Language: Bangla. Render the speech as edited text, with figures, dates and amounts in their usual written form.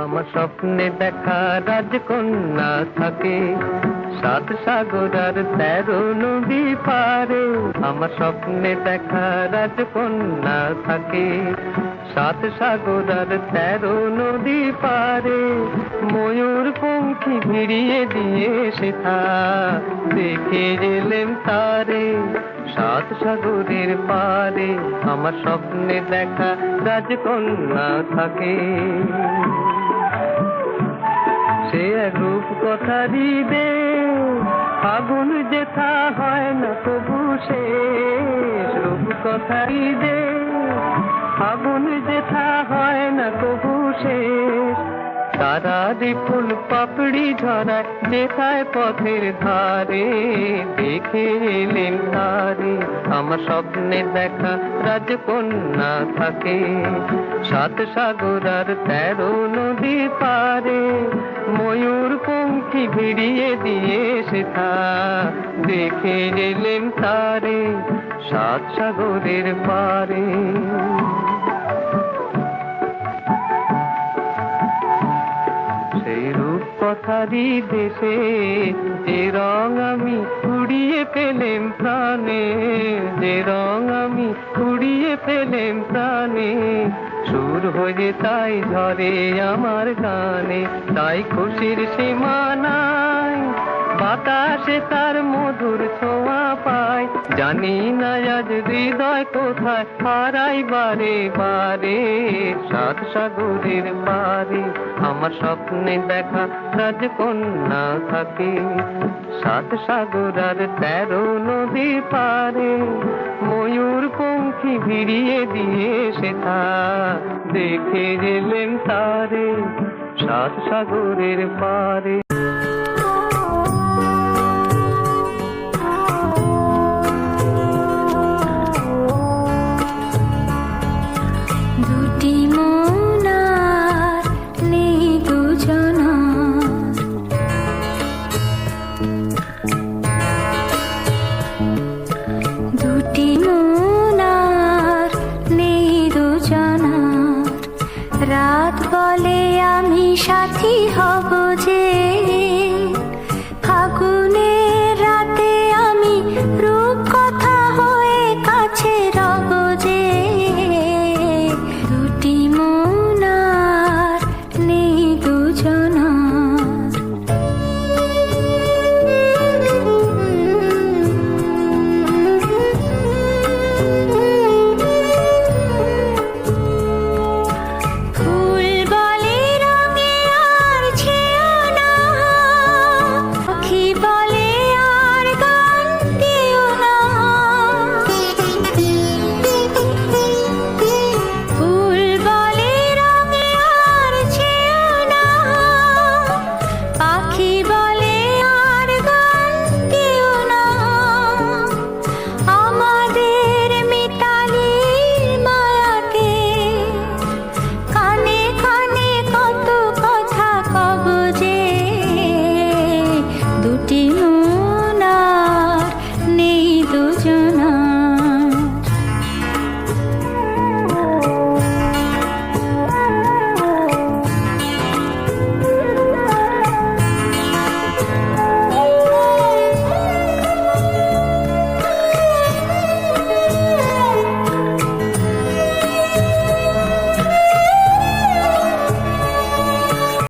আমার স্বপ্নে দেখা রাজকন্যা থাকে 7 সাগর আর 13 নদী পারে। আমার স্বপ্নে দেখা রাজকন্যা থাকে 7 সাগর আর 13 নদী পারে। ময়ূর পঙ্খী ভিড়িয়ে দিয়ে সেথা দেখে গেলেন তারে 7 সাগরের পারে। আমার স্বপ্নে দেখা রাজকন্যা থাকে। সে এক রূপ কথারি দে ফাগুন যেথা হয় না তবু শেষ। রূপ কথারি দে ফাগুন যেথা হয় না তবু শেষ। তারা ফুল পাপড়ি ঝরায় যেথায় পথের ধারে দেখে এলেন তারে। আমার স্বপ্নে দেখা রাজকন্যা থাকে 7 সাগর আর 13 নদী পারে। ময়ূর পঙ্খী ভিড়িয়ে দিয়ে সেথা দেখে গেলেন তারে 7 সাগরের পারে। সেই রূপ কথারি দেশে যে রং আমি কুড়িয়ে পেলেম প্রাণে। যে রং আমি কুড়িয়ে পেলেম প্রাণে। সুর হয়ে তাই ঝরে আমার গানে। তাই খুশির সীমা নাই বাতাসে তার মধুর ছোঁয়া পায়। জানি না আজ হৃদয় কোথায় হারাই বারে বারে 7 সাগরের পারে। আমার স্বপ্নে দেখা রাজকন্যা থাকে 7 সাগর আর 13 নদী পারে। ময়ূর পঙ্খী ভিড়িয়ে দিয়ে সেথা দেখে গেলেন তারে 7 সাগরের পারে। রাত বলে আমি সাথী হব যে ফাগুনে